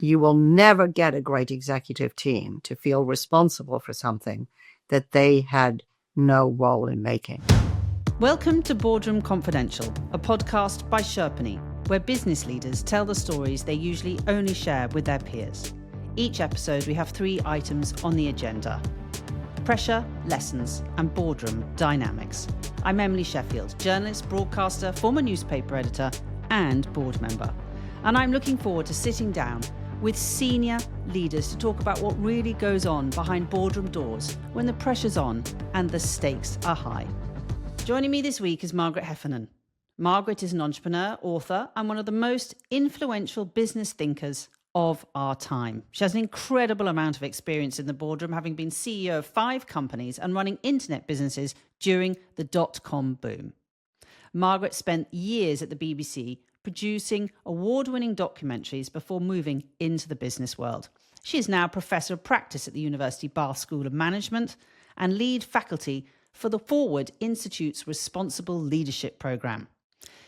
You will never get a great executive team to feel responsible for something that they had no role in making. Welcome to Boardroom Confidential, a podcast by Sherpany, where business leaders tell the stories they usually only share with their peers. Each episode, we have 3 items on the agenda: pressure, lessons, and boardroom dynamics. I'm Emily Sheffield, journalist, broadcaster, former newspaper editor, and board member. And I'm looking forward to sitting down with senior leaders to talk about what really goes on behind boardroom doors when the pressure's on and the stakes are high. Joining me this week is Margaret Heffernan. Margaret is an entrepreneur, author, and one of the most influential business thinkers of our time. She has an incredible amount of experience in the boardroom, having been CEO of 5 companies and running internet businesses during the dot-com boom. Margaret spent years at the BBC producing award-winning documentaries before moving into the business world. She is now Professor of Practice at the University Bath School of Management and lead faculty for the Forward Institute's Responsible Leadership Programme.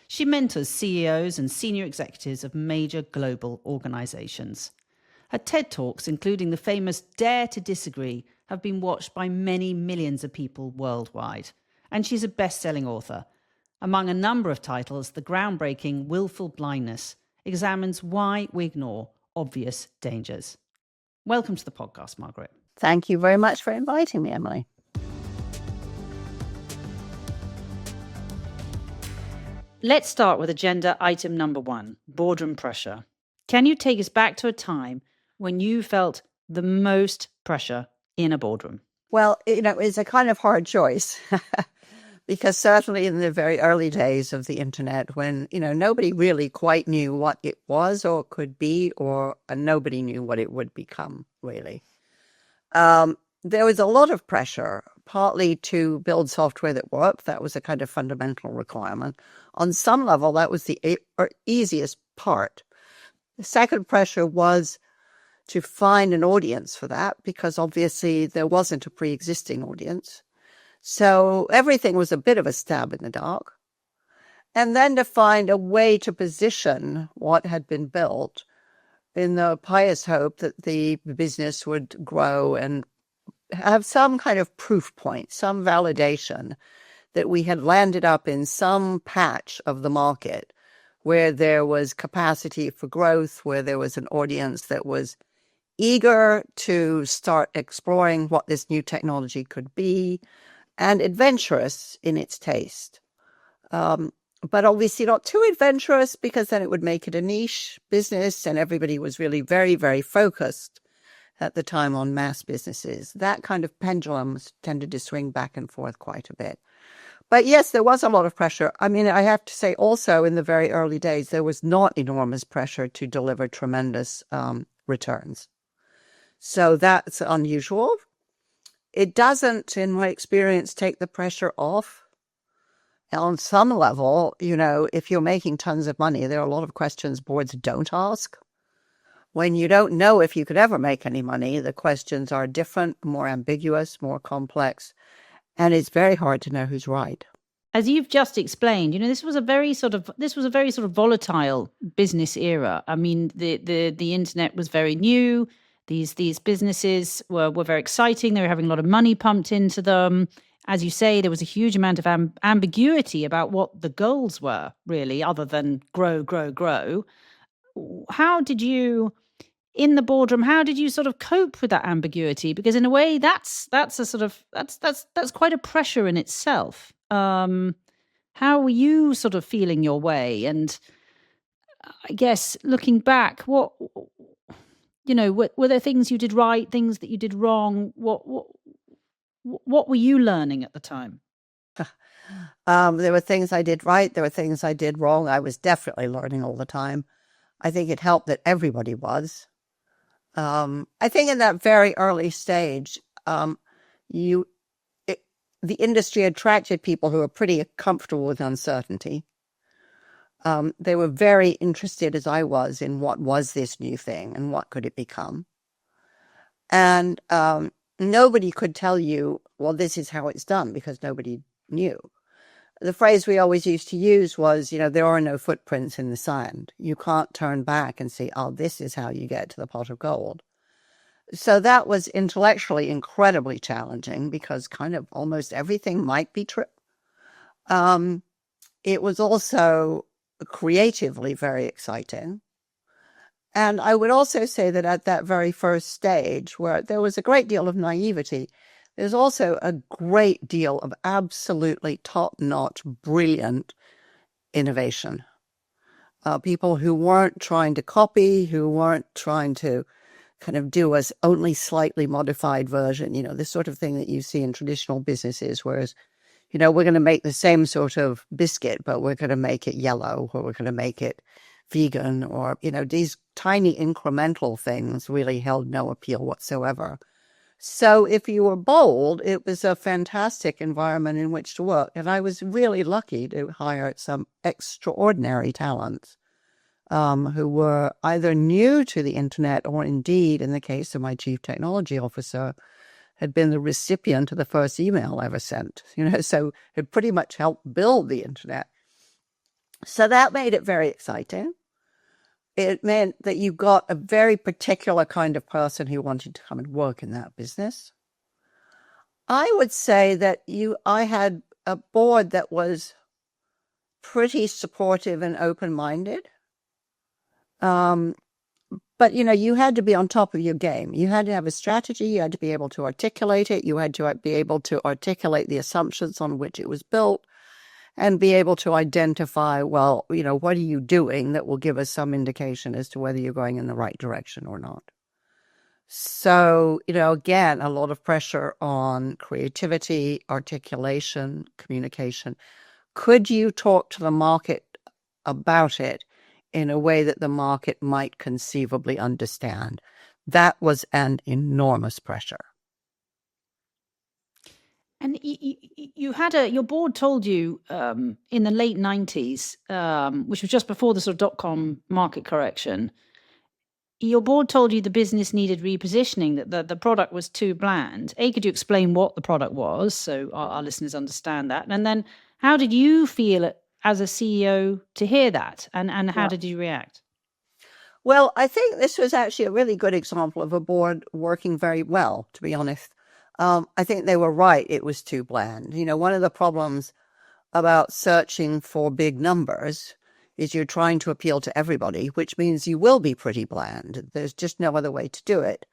She mentors CEOs and senior executives of major global organisations. Her TED-Talks, including the famous Dare to Disagree, have been watched by many millions of people worldwide. And she's a best-selling author. Among a number of titles, the groundbreaking Willful Blindness examines why we ignore obvious dangers. Welcome to the podcast, Margaret. Thank you very much for inviting me, Emily. Let's start with agenda item number 1, boardroom pressure. Can you take us back to a time when you felt the most pressure in a boardroom? Well, it's a kind of hard choice. Because certainly in the very early days of the internet, when, nobody really quite knew what it was or could be, or nobody knew what it would become, really. There was a lot of pressure, partly to build software that worked. That was a kind of fundamental requirement. On some level, that was the easiest part. The second pressure was to find an audience for that, because obviously there wasn't a pre-existing audience. So everything was a bit of a stab in the dark. And then to find a way to position what had been built in the pious hope that the business would grow and have some kind of proof point, some validation that we had landed up in some patch of the market where there was capacity for growth, where there was an audience that was eager to start exploring what this new technology could be, and adventurous in its taste. But obviously not too adventurous, because then it would make it a niche business, and everybody was really very, very focused at the time on mass businesses. That kind of pendulum tended to swing back and forth quite a bit. But yes, there was a lot of pressure. I mean, I have to say also in the very early days, there was not enormous pressure to deliver tremendous returns. So that's unusual. It doesn't, in my experience, take the pressure off. On some level, if you're making tons of money, there are a lot of questions boards don't ask. When you don't know if you could ever make any money, the questions are different, more ambiguous, more complex, and it's very hard to know who's right. As you've just explained, this was a very sort of volatile business era. I mean, the internet was very new. These businesses were very exciting. They were having a lot of money pumped into them. As you say, there was a huge amount of ambiguity about what the goals were, really, other than grow, grow, grow. How did you, in the boardroom, how did you sort of cope with that ambiguity? Because in a way, that's quite a pressure in itself. How were you sort of feeling your way? And I guess looking back, what were there things you did right, things that you did wrong? What were you learning at the time? There were things I did right. There were things I did wrong. I was definitely learning all the time. I think it helped that everybody was. I think in that very early stage, the industry attracted people who were pretty comfortable with uncertainty. They were very interested, as I was, in what was this new thing and what could it become. And nobody could tell you, well, this is how it's done, because nobody knew. the phrase we always used to use was, there are no footprints in the sand. You can't turn back and see, oh, this is how you get to the pot of gold. So that was intellectually incredibly challenging because kind of almost everything might be true. It was also creatively very exciting. And I would also say that at that very first stage, where there was a great deal of naivety, there's also a great deal of absolutely top-notch, brilliant innovation. People who weren't trying to copy, who weren't trying to kind of do a only slightly modified version, this sort of thing that you see in traditional businesses, whereas, we're going to make the same sort of biscuit, but we're going to make it yellow, or we're going to make it vegan, or, these tiny incremental things really held no appeal whatsoever. So if you were bold, it was a fantastic environment in which to work. And I was really lucky to hire some extraordinary talents who were either new to the internet or indeed, in the case of my chief technology officer, had been the recipient of the first email ever sent, so had pretty much helped build the internet. So that made it very exciting. It meant that you got a very particular kind of person who wanted to come and work in that business. I would say that I had a board that was pretty supportive and open-minded. But, you had to be on top of your game. You had to have a strategy. You had to be able to articulate it. You had to be able to articulate the assumptions on which it was built and be able to identify, well, what are you doing that will give us some indication as to whether you're going in the right direction or not. So, again, a lot of pressure on creativity, articulation, communication. Could you talk to the market about it in a way that the market might conceivably understand? That was an enormous pressure. And you had your board told you in the late 90s, which was just before the sort of dot-com market correction, your board told you the business needed repositioning, that the product was too bland. Could you explain what the product was so our listeners understand that? And then how did you feel as a CEO to hear that? And how did you react? Well, I think this was actually a really good example of a board working very well, to be honest. I think they were right. It was too bland. One of the problems about searching for big numbers is you're trying to appeal to everybody, which means you will be pretty bland. There's just no other way to do it.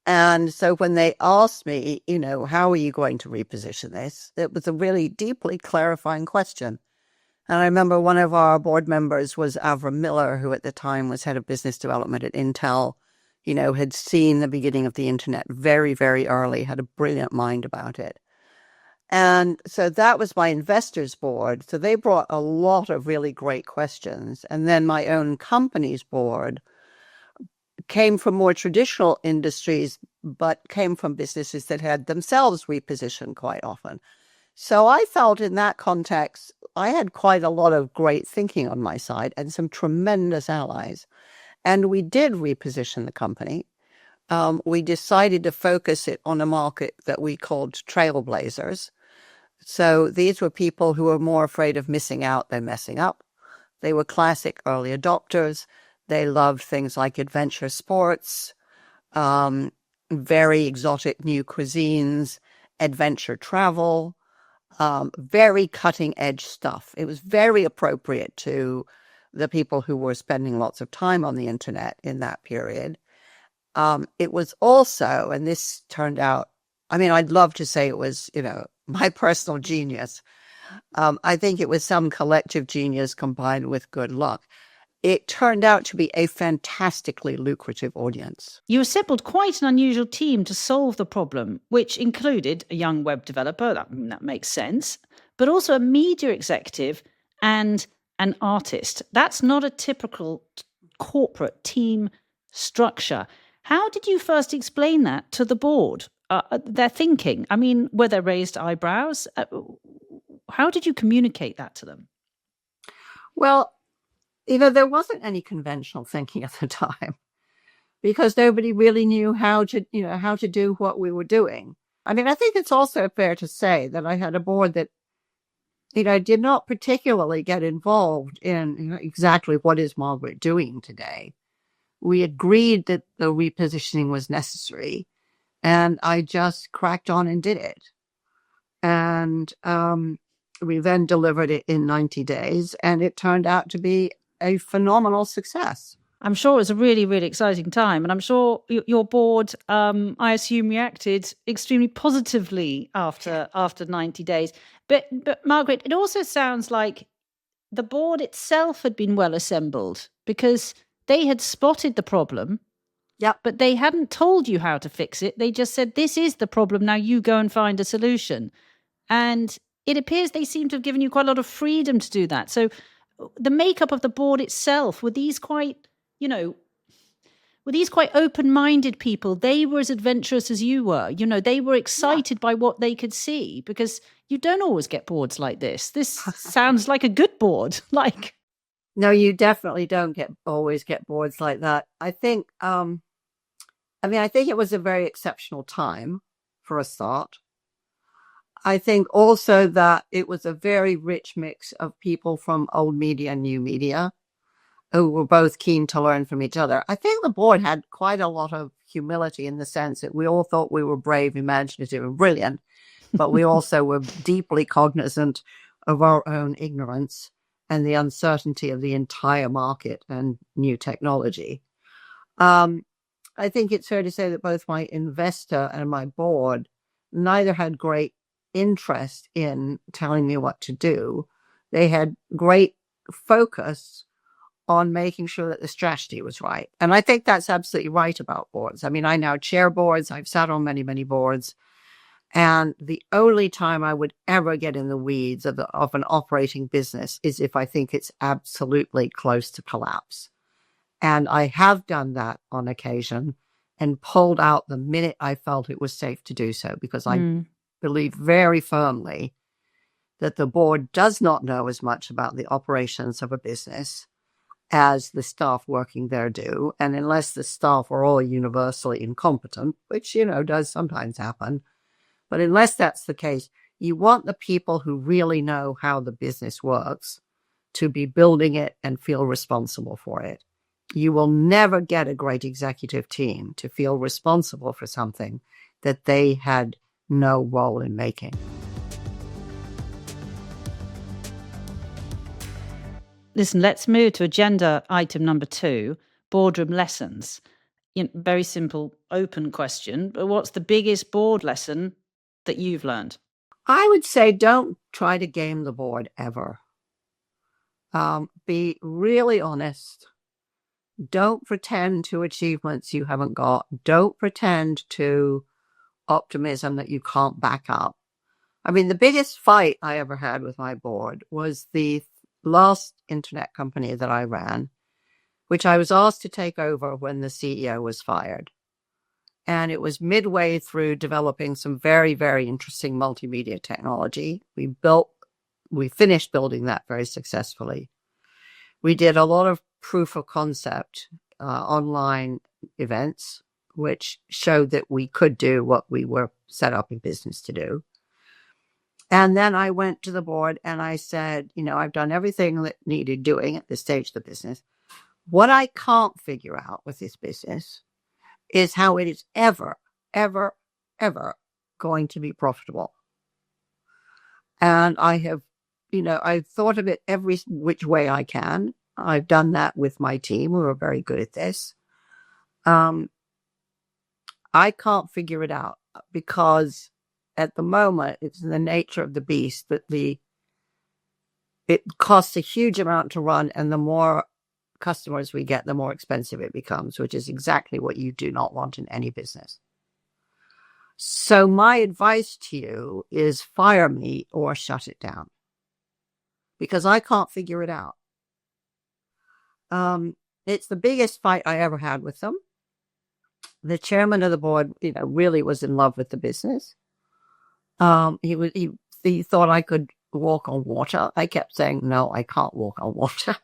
And so when they asked me, how are you going to reposition this? It was a really deeply clarifying question. And I remember one of our board members was Avram Miller, who at the time was head of business development at Intel, had seen the beginning of the internet very, very early, had a brilliant mind about it. And so that was my investors board. So they brought a lot of really great questions. And then my own company's board came from more traditional industries, but came from businesses that had themselves repositioned quite often. So I felt in that context, I had quite a lot of great thinking on my side and some tremendous allies. And we did reposition the company. We decided to focus it on a market that we called trailblazers. So these were people who were more afraid of missing out than messing up. They were classic early adopters. They loved things like adventure sports, very exotic new cuisines, adventure travel, very cutting edge stuff. It was very appropriate to the people who were spending lots of time on the internet in that period. It was also, and this turned out, I'd love to say it was, my personal genius. I think it was some collective genius combined with good luck. It turned out to be a fantastically lucrative audience. You assembled quite an unusual team to solve the problem, which included a young web developer, that makes sense, but also a media executive and an artist. That's not a typical corporate team structure. How did you first explain that to the board? Their thinking? Were there raised eyebrows? How did you communicate that to them? Well, there wasn't any conventional thinking at the time because nobody really knew how to do what we were doing. I think it's also fair to say that I had a board that, did not particularly get involved in exactly what is Margaret doing today. We agreed that the repositioning was necessary, and I just cracked on and did it. And we then delivered it in 90 days, and it turned out to be a phenomenal success. I'm sure it was a really, really exciting time. And I'm sure your board, I assume, reacted extremely positively after 90 days. But Margaret, it also sounds like the board itself had been well assembled because they had spotted the problem. Yep. But they hadn't told you how to fix it. They just said, this is the problem. Now you go and find a solution. And it appears they seem to have given you quite a lot of freedom to do that. So the makeup of the board itself, were these quite open-minded people? They were as adventurous as you were. They were excited by what they could see, because you don't always get boards like this. This sounds like a good board. No, you definitely don't always get boards like that. I think, I think it was a very exceptional time for a start. I think also that it was a very rich mix of people from old media and new media who were both keen to learn from each other. I think the board had quite a lot of humility in the sense that we all thought we were brave, imaginative, and brilliant, but we also were deeply cognizant of our own ignorance and the uncertainty of the entire market and new technology. I think it's fair to say that both my investor and my board neither had great interest in telling me what to do. They had great focus on making sure that the strategy was right. And I think that's absolutely right about boards. I mean, I now chair boards. I've sat on many, many boards. And the only time I would ever get in the weeds of an operating business is if I think it's absolutely close to collapse. And I have done that on occasion and pulled out the minute I felt it was safe to do so, because I believe very firmly that the board does not know as much about the operations of a business as the staff working there do. And unless the staff are all universally incompetent, which, does sometimes happen, but unless that's the case, you want the people who really know how the business works to be building it and feel responsible for it. You will never get a great executive team to feel responsible for something that they had no role in making. Listen, let's move to agenda item number 2, boardroom lessons. Very simple, open question, but what's the biggest board lesson that you've learned? I would say don't try to game the board ever. Be really honest. Don't pretend to achievements you haven't got. Don't pretend to optimism that you can't back up. I mean, the biggest fight I ever had with my board was the last internet company that I ran, which I was asked to take over when the CEO was fired. And it was midway through developing some very, very interesting multimedia technology. We finished building that very successfully. We did a lot of proof of concept online events, which showed that we could do what we were set up in business to do. And then I went to the board and I said, I've done everything that needed doing at this stage of the business. What I can't figure out with this business is how it is ever, ever, ever going to be profitable. And I have, I've thought of it every which way I can. I've done that with my team, who are very good at this. I can't figure it out because at the moment it's in the nature of the beast that it costs a huge amount to run, and the more customers we get, the more expensive it becomes, which is exactly what you do not want in any business. So my advice to you is fire me or shut it down, because I can't figure it out. It's the biggest fight I ever had with them. The chairman of the board, really was in love with the business. He thought I could walk on water. I kept saying, no, I can't walk on water.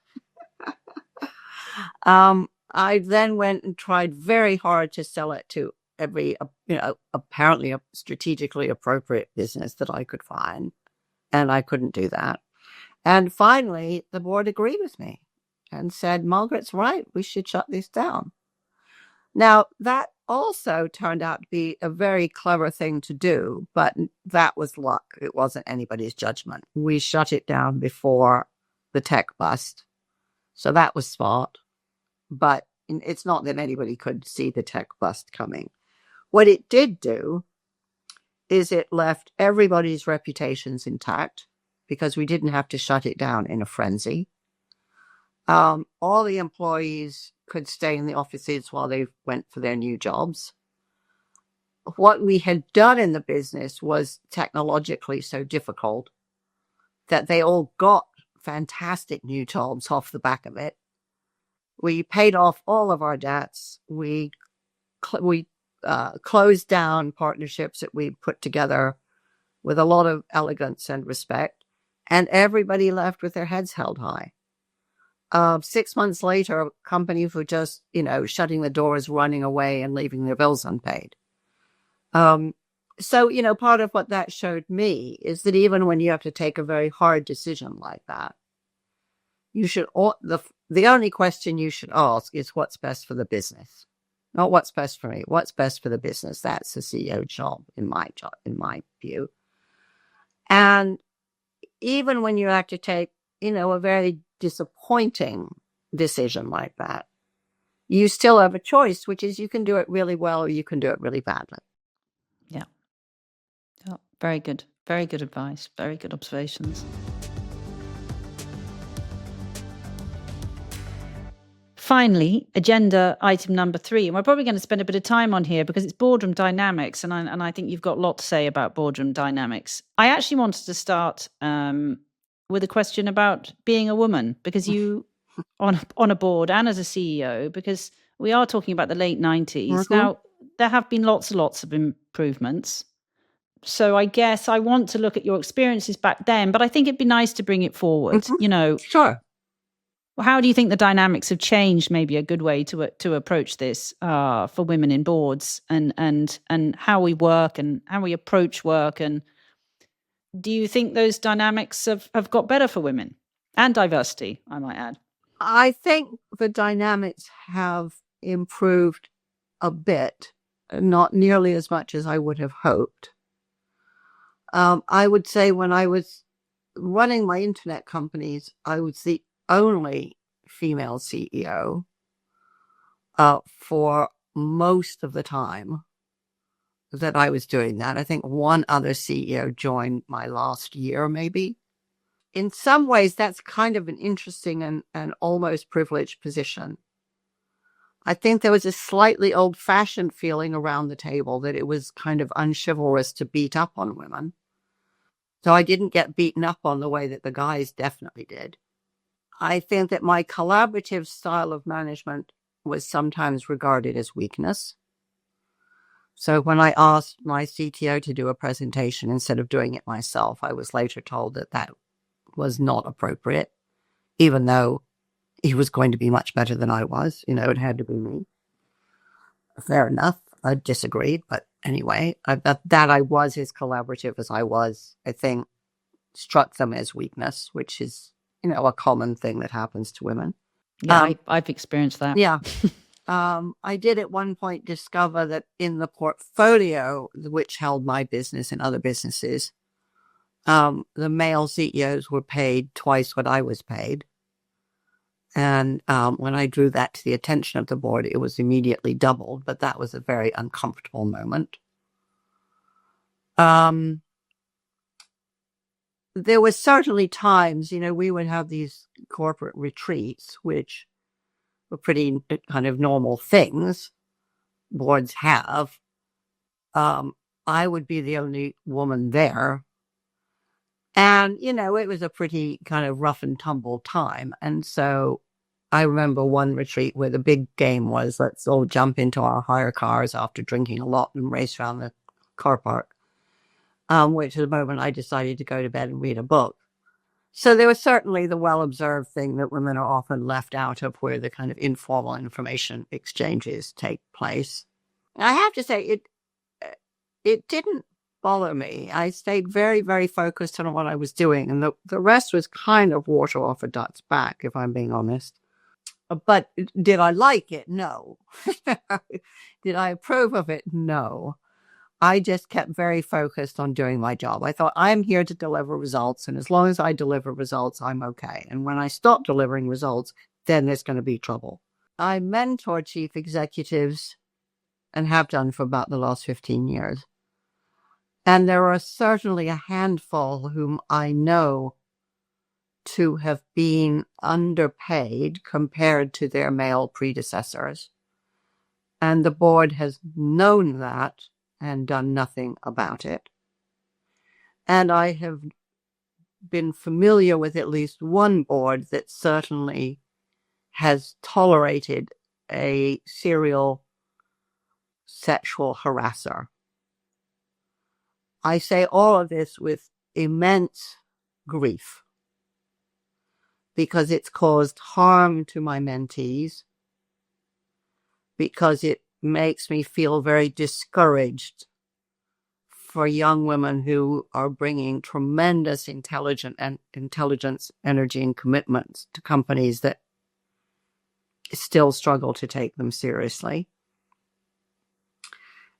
I then went and tried very hard to sell it to every, apparently a strategically appropriate business that I could find. and I couldn't do that. And finally, the board agreed with me and said, Margaret's right, we should shut this down. Now, that also turned out to be a very clever thing to do, but that was luck. It wasn't anybody's judgment. We shut it down before the tech bust. So that was smart. But it's not that anybody could see the tech bust coming. What it did do is it left everybody's reputations intact because we didn't have to shut it down in a frenzy. All the employees could stay in the offices while they went for their new jobs. What we had done in the business was technologically so difficult that they all got fantastic new jobs off the back of it. We paid off all of our debts. We closed down partnerships that we put together with a lot of elegance and respect, and everybody left with their heads held high. 6 months later, companies were just, shutting the doors, running away, and leaving their bills unpaid. So, part of what that showed me is that even when you have to take a very hard decision like that, you should, the only question you should ask is what's best for the business, not what's best for me, what's best for the business. That's the CEO job, in my view. And even when you have to take, a very disappointing decision like that, you still have a choice, which is you can do it really well or you can do it really badly. Yeah. Oh, very good. Very good advice. Very good observations. Finally, agenda item number 3, and we're probably going to spend a bit of time on here because it's boardroom dynamics, and I think you've got a lot to say about boardroom dynamics. I actually wanted to start with a question about being a woman, because you on a board and as a CEO, because we are talking about the late 90s. Mm-hmm. Now, there have been lots and lots of improvements. So I guess I want to look at your experiences back then, but I think it'd be nice to bring it forward. Mm-hmm. Sure. How do you think the dynamics have changed? Maybe a good way to approach this for women in boards, and how we work and how we approach work. And do you think those dynamics have got better for women and diversity, I might add? I think the dynamics have improved a bit, not nearly as much as I would have hoped. I would say when I was running my internet companies, I was the only female CEO for most of the time that I was doing that. I think one other CEO joined my last year, maybe. In some ways, that's kind of an interesting and almost privileged position. I think there was a slightly old-fashioned feeling around the table that it was kind of unchivalrous to beat up on women. So I didn't get beaten up on the way that the guys definitely did. I think that my collaborative style of management was sometimes regarded as weakness. So when I asked my CTO to do a presentation instead of doing it myself, I was later told that that was not appropriate, even though he was going to be much better than I was. It had to be me. Fair enough. I disagreed, but anyway, that I was as collaborative as I was, I think, struck them as weakness, which is, a common thing that happens to women. Yeah, I've experienced that. Yeah. I did at one point discover that in the portfolio, which held my business and other businesses, the male CEOs were paid twice what I was paid. And when I drew that to the attention of the board, it was immediately doubled, but that was a very uncomfortable moment. There were certainly times, we would have these corporate retreats, which were pretty kind of normal things boards have. I would be the only woman there. And, it was a pretty kind of rough and tumble time. And so I remember one retreat where the big game was, let's all jump into our hire cars after drinking a lot and race around the car park, which is the moment I decided to go to bed and read a book. So there was certainly the well-observed thing that women are often left out of where the kind of informal information exchanges take place. I have to say, it didn't bother me. I stayed very, very focused on what I was doing, and the rest was kind of water off a duck's back, if I'm being honest. But did I like it? No. Did I approve of it? No. I just kept very focused on doing my job. I thought, I'm here to deliver results, and as long as I deliver results, I'm okay. And when I stop delivering results, then there's going to be trouble. I mentor chief executives and have done for about the last 15 years. And there are certainly a handful whom I know to have been underpaid compared to their male predecessors. And the board has known that and done nothing about it. And I have been familiar with at least one board that certainly has tolerated a serial sexual harasser. I say all of this with immense grief because it's caused harm to my mentees, because it makes me feel very discouraged for young women who are bringing tremendous intelligence, energy, and commitments to companies that still struggle to take them seriously.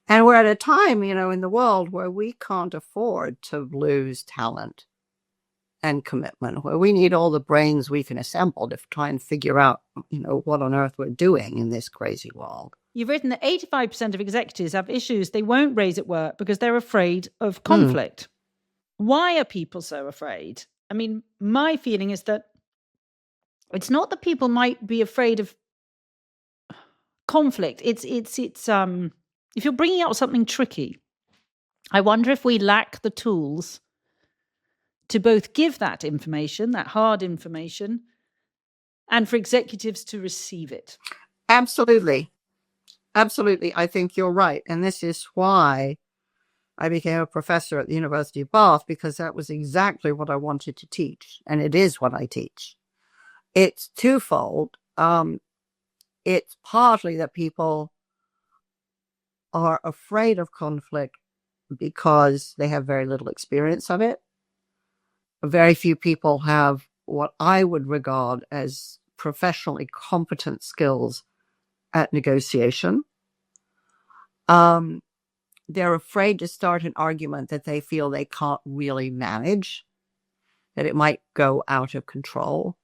And we're at a time, in the world where we can't afford to lose talent and commitment, where we need all the brains we can assemble to try and figure out, what on earth we're doing in this crazy world. You've written that 85% of executives have issues they won't raise at work because they're afraid of conflict. Why are people so afraid? I mean, my feeling is that it's not that people might be afraid of conflict. It's if you're bringing up something tricky, I wonder if we lack the tools to both give that information, that hard information, and for executives to receive it. Absolutely. Absolutely. I think you're right. And this is why I became a professor at the University of Bath, because that was exactly what I wanted to teach. And it is what I teach. It's twofold. It's partly that people are afraid of conflict because they have very little experience of it. Very few people have what I would regard as professionally competent skills at negotiation. They're afraid to start an argument that they feel they can't really manage, that it might go out of control.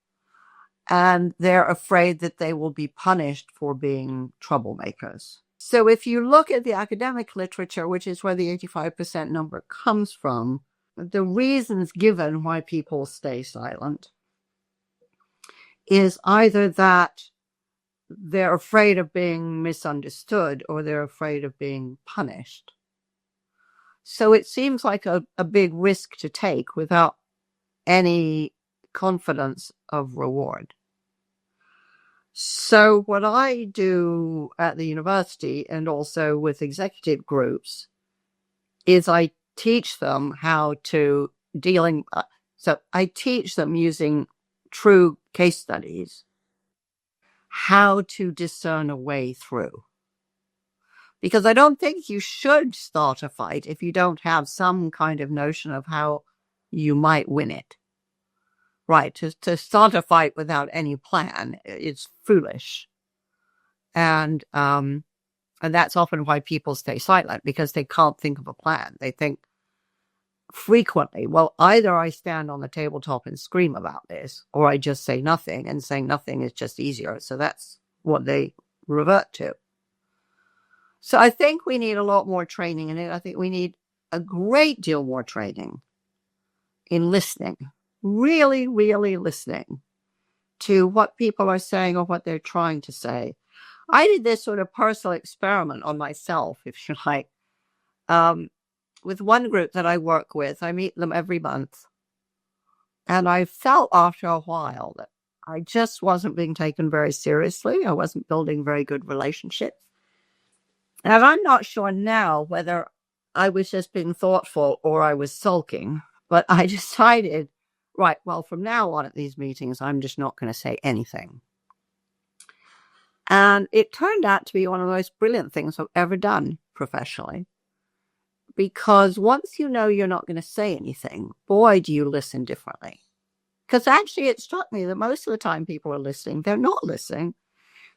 And they're afraid that they will be punished for being troublemakers. So if you look at the academic literature, which is where the 85% number comes from, the reasons given why people stay silent is either that they're afraid of being misunderstood or they're afraid of being punished. So it seems like a big risk to take without any confidence of reward. So what I do at the university and also with executive groups is I teach them how to so I teach them using true case studies, how to discern a way through. Because I don't think you should start a fight if you don't have some kind of notion of how you might win it. Right, to start a fight without any plan is foolish. And that's often why people stay silent, because they can't think of a plan. They think frequently, well, either I stand on the tabletop and scream about this, or I just say nothing, and saying nothing is just easier. So that's what they revert to. So I think we need a lot more training in it. I think we need a great deal more training in listening, really, really listening to what people are saying or what they're trying to say. I did this sort of personal experiment on myself, if you like, with one group that I work with. I meet them every month. And I felt after a while that I just wasn't being taken very seriously. I wasn't building very good relationships. And I'm not sure now whether I was just being thoughtful or I was sulking, but I decided, right, well, from now on at these meetings, I'm just not going to say anything. And it turned out to be one of the most brilliant things I've ever done professionally, because once you know you're not going to say anything, boy, do you listen differently. Because actually it struck me that most of the time people are listening. They're not listening.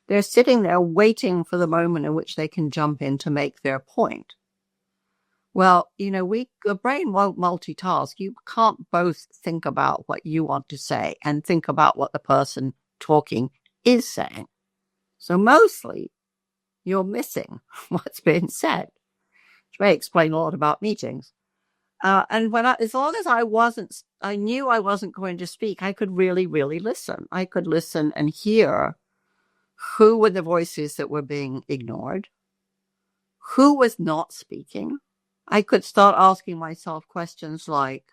They're sitting there waiting for the moment in which they can jump in to make their point. Well, the brain won't multitask. You can't both think about what you want to say and think about what the person talking is saying. So mostly you're missing what's being said, which may explain a lot about meetings. And as long as I knew I wasn't going to speak, I could really, really listen. I could listen and hear who were the voices that were being ignored, who was not speaking. I could start asking myself questions like,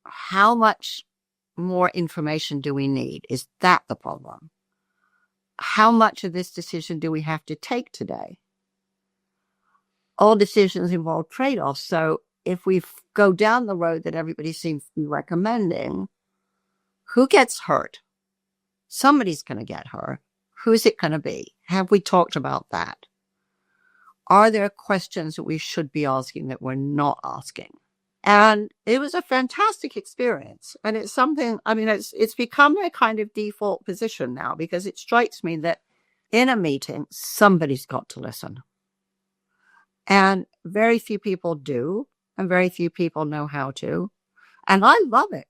how much more information do we need? Is that the problem? How much of this decision do we have to take today? All decisions involve trade-offs. So if we go down the road that everybody seems to be recommending, who gets hurt? Somebody's going to get hurt. Who's it going to be? Have we talked about that? Are there questions that we should be asking that we're not asking? And it was a fantastic experience. And it's something, it's become a kind of default position now, because it strikes me that in a meeting, somebody's got to listen. And very few people do, and very few people know how to. And I love it.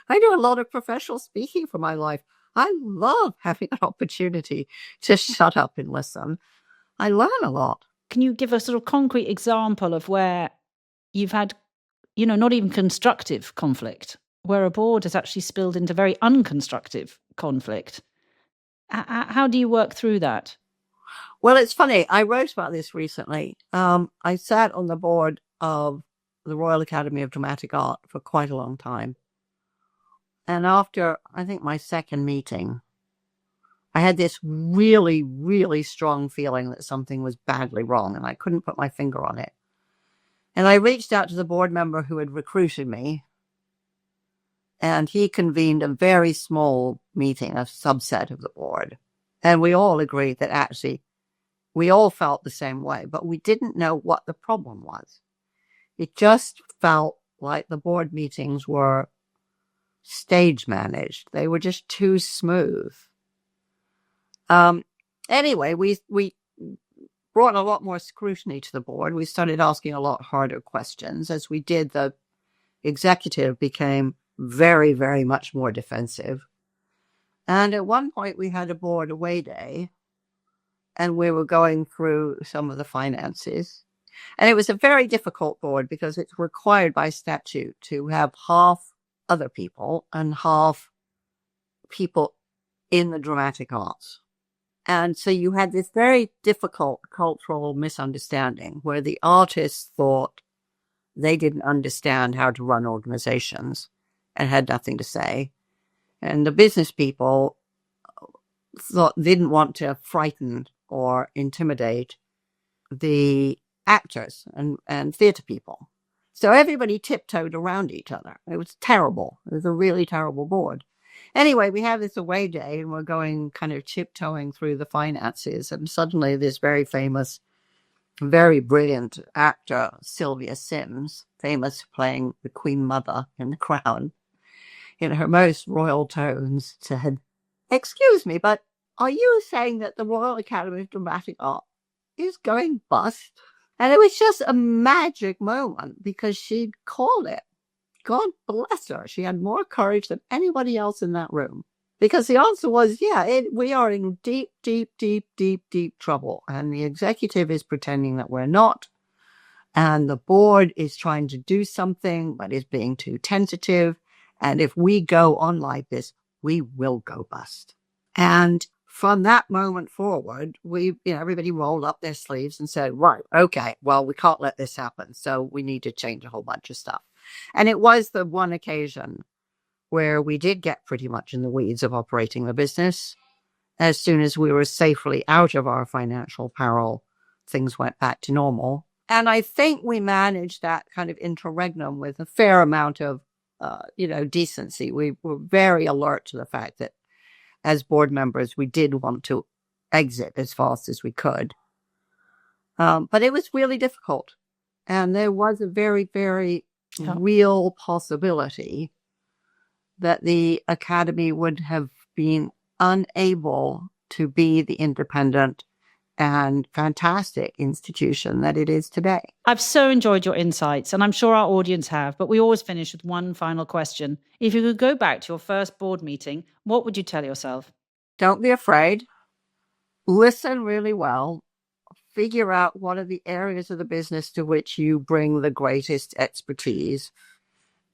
I do a lot of professional speaking for my life. I love having an opportunity to shut up and listen. I learn a lot. Can you give a sort of concrete example of where you've had, not even constructive conflict, where a board has actually spilled into very unconstructive conflict? How do you work through that? Well, it's funny. I wrote about this recently. I sat on the board of the Royal Academy of Dramatic Art for quite a long time. And after, I think, my second meeting, I had this really, really strong feeling that something was badly wrong, and I couldn't put my finger on it. And I reached out to the board member who had recruited me, and he convened a very small meeting, a subset of the board. And we all agreed that actually we all felt the same way, but we didn't know what the problem was. It just felt like the board meetings were stage managed. They were just too smooth. Anyway, we brought a lot more scrutiny to the board. We started asking a lot harder questions. As we did, the executive became very, very much more defensive. And at one point, we had a board away day, and we were going through some of the finances. And it was a very difficult board because it's required by statute to have half other people and half people in the dramatic arts. And so you had this very difficult cultural misunderstanding where the artists thought they didn't understand how to run organizations and had nothing to say. And the business people didn't want to frighten or intimidate the actors and theater people. So everybody tiptoed around each other. It was terrible. It was a really terrible board. Anyway, we have this away day and we're going kind of tiptoeing through the finances. And suddenly this very famous, very brilliant actor, Sylvia Sims, famous for playing the Queen Mother in The Crown, in her most royal tones said, "Excuse me, but are you saying that the Royal Academy of Dramatic Art is going bust?" And it was just a magic moment because she'd called it. God bless her. She had more courage than anybody else in that room. Because the answer was, we are in deep, deep, deep, deep, deep trouble. And the executive is pretending that we're not. And the board is trying to do something, but is being too tentative. And if we go on like this, we will go bust. And from that moment forward, everybody rolled up their sleeves and said, right, okay, well, we can't let this happen. So we need to change a whole bunch of stuff. And it was the one occasion where we did get pretty much in the weeds of operating the business. As soon as we were safely out of our financial peril, things went back to normal. And I think we managed that kind of interregnum with a fair amount of, decency. We were very alert to the fact that as board members, we did want to exit as fast as we could. But it was really difficult. And there was a very, very real possibility that the Academy would have been unable to be the independent and fantastic institution that it is today. I've so enjoyed your insights, and I'm sure our audience have, but we always finish with one final question. If you could go back to your first board meeting, what would you tell yourself? Don't be afraid. Listen really well. Figure out what are the areas of the business to which you bring the greatest expertise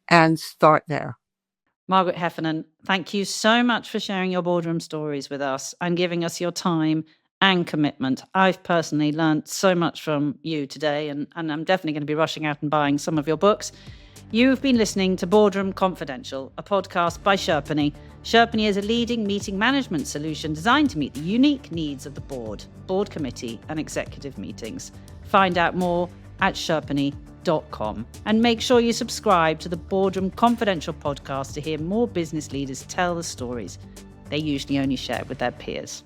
and start there. Margaret Heffernan, thank you so much for sharing your boardroom stories with us and giving us your time and commitment. I've personally learned so much from you today, and I'm definitely going to be rushing out and buying some of your books. You've been listening to Boardroom Confidential, a podcast by Sherpany. Sherpany is a leading meeting management solution designed to meet the unique needs of the board committee, and executive meetings. Find out more at sherpany.com. And make sure you subscribe to the Boardroom Confidential podcast to hear more business leaders tell the stories they usually only share with their peers.